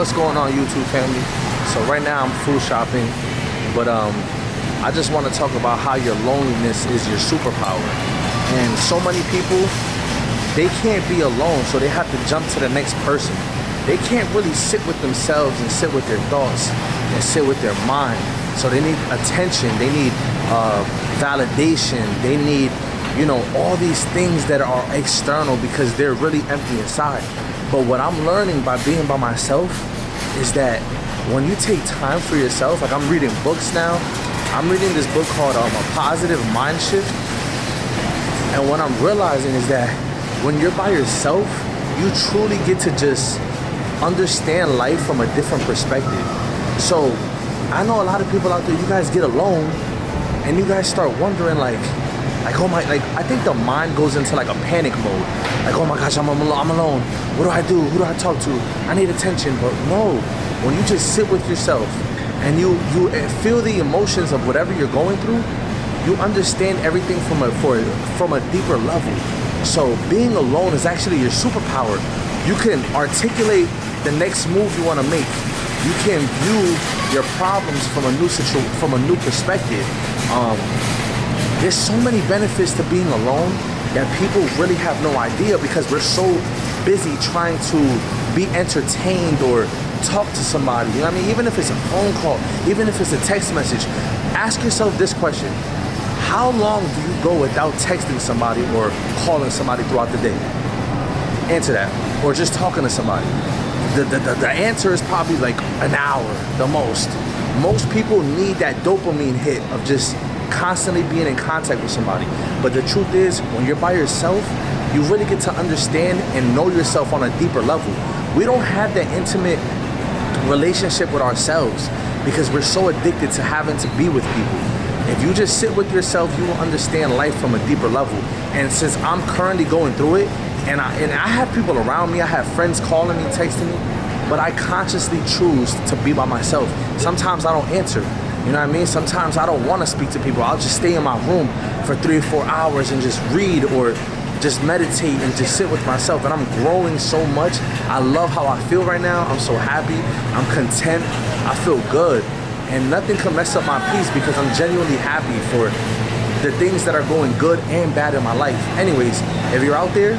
What's going on, YouTube family? So right now I'm food shopping, but I just want to talk about how your loneliness is your superpower. And so many people, they can't be alone, so they have to jump to the next person. They can't really sit with themselves and sit with their thoughts and sit with their mind. So they need attention, they need validation, they need, you know, all these things that are external because they're really empty inside. But what I'm learning by being by myself is that when you take time for yourself, like I'm reading books now. I'm reading this book called A Positive Mind Shift. And what I'm realizing is that when you're by yourself, you truly get to just understand life from a different perspective. So I know a lot of people out there, you guys get alone and you guys start wondering like, oh my, like I think the mind goes into like a panic mode. Like, oh my gosh, I'm alone. What do I do? Who do I talk to? I need attention. But no, when you just sit with yourself and you feel the emotions of whatever you're going through, you understand everything from a deeper level. So being alone is actually your superpower. You can articulate the next move you want to make. You can view your problems from a new perspective. There's so many benefits to being alone that people really have no idea because we're so busy trying to be entertained or talk to somebody. You know what I mean? Even if it's a phone call, even if it's a text message, ask yourself this question. How long do you go without texting somebody or calling somebody throughout the day? Answer that. Or just talking to somebody. The answer is probably like an hour, the most. Most people need that dopamine hit of just constantly being in contact with somebody. But the truth is, when you're by yourself, you really get to understand and know yourself on a deeper level. We don't have that intimate relationship with ourselves because we're so addicted to having to be with people. If you just sit with yourself, you will understand life from a deeper level. And since I'm currently going through it, and I have people around me, I have friends calling me, texting me, but I consciously choose to be by myself. Sometimes I don't answer. You know what I mean? Sometimes I don't want to speak to people. I'll just stay in my room for 3 or 4 hours and just read or just meditate and just sit with myself. And I'm growing so much. I love how I feel right now. I'm so happy. I'm content. I feel good. And nothing can mess up my peace because I'm genuinely happy for the things that are going good and bad in my life. Anyways, if you're out there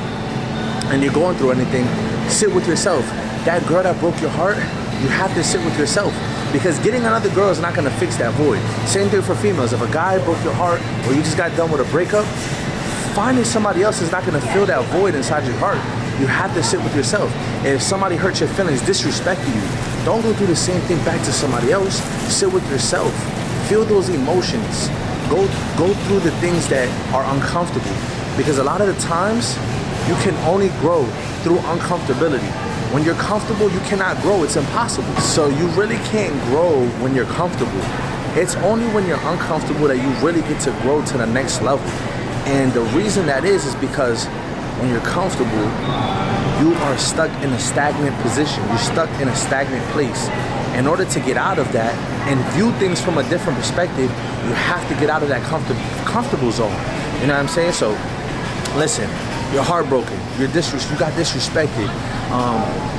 and you're going through anything, sit with yourself. That girl that broke your heart, you have to sit with yourself. Because getting another girl is not gonna fix that void. Same thing for females. If a guy broke your heart or you just got done with a breakup, finding somebody else is not gonna fill that void inside your heart. You have to sit with yourself. If somebody hurt your feelings, disrespected you, don't go do the same thing back to somebody else. Sit with yourself. Feel those emotions. Go through the things that are uncomfortable. Because a lot of the times, you can only grow through uncomfortability. When you're comfortable, you cannot grow. It's impossible. So you really can't grow when you're comfortable. It's only when you're uncomfortable that you really get to grow to the next level. And the reason that is because when you're comfortable, you are stuck in a stagnant position. You're stuck in a stagnant place. In order to get out of that and view things from a different perspective, you have to get out of that comfortable zone. You know what I'm saying? So listen, you're heartbroken. You got disrespected.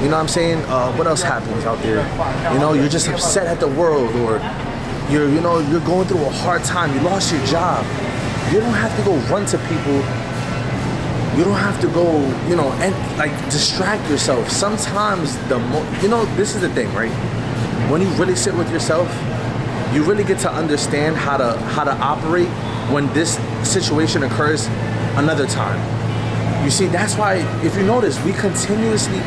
You know what I'm saying? What else happens out there? You know, you're just upset at the world, or you're going through a hard time. You lost your job. You don't have to go run to people. You don't have to go, and like distract yourself. Sometimes this is the thing, right? When you really sit with yourself, you really get to understand how to operate when this situation occurs another time. You see, that's why, if you notice, we continuously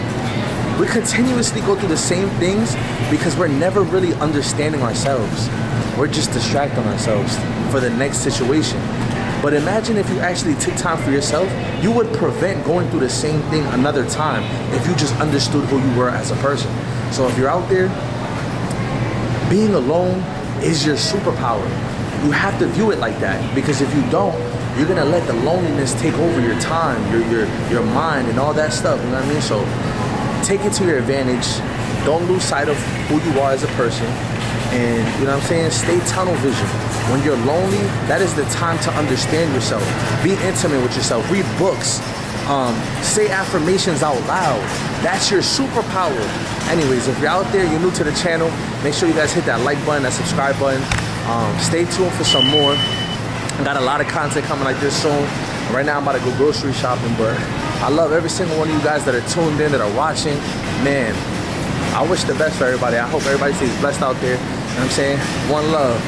go through the same things because we're never really understanding ourselves. We're just distracting ourselves for the next situation. But imagine if you actually took time for yourself, you would prevent going through the same thing another time if you just understood who you were as a person. So if you're out there, being alone is your superpower. You have to view it like that, because if you don't, you're gonna let the loneliness take over your time, your mind, and all that stuff. You know what I mean? So take it to your advantage. Don't lose sight of who you are as a person. And you know what I'm saying? Stay tunnel vision. When you're lonely, that is the time to understand yourself. Be intimate with yourself. Read books. Say affirmations out loud. That's your superpower. Anyways, if you're out there, you're new to the channel, make sure you guys hit that like button, that subscribe button. Stay tuned for some more. I got a lot of content coming like this soon. Right now I'm about to go grocery shopping, but I love every single one of you guys that are tuned in, that are watching. Man, I wish the best for everybody. I hope everybody stays blessed out there. You know what I'm saying? One love.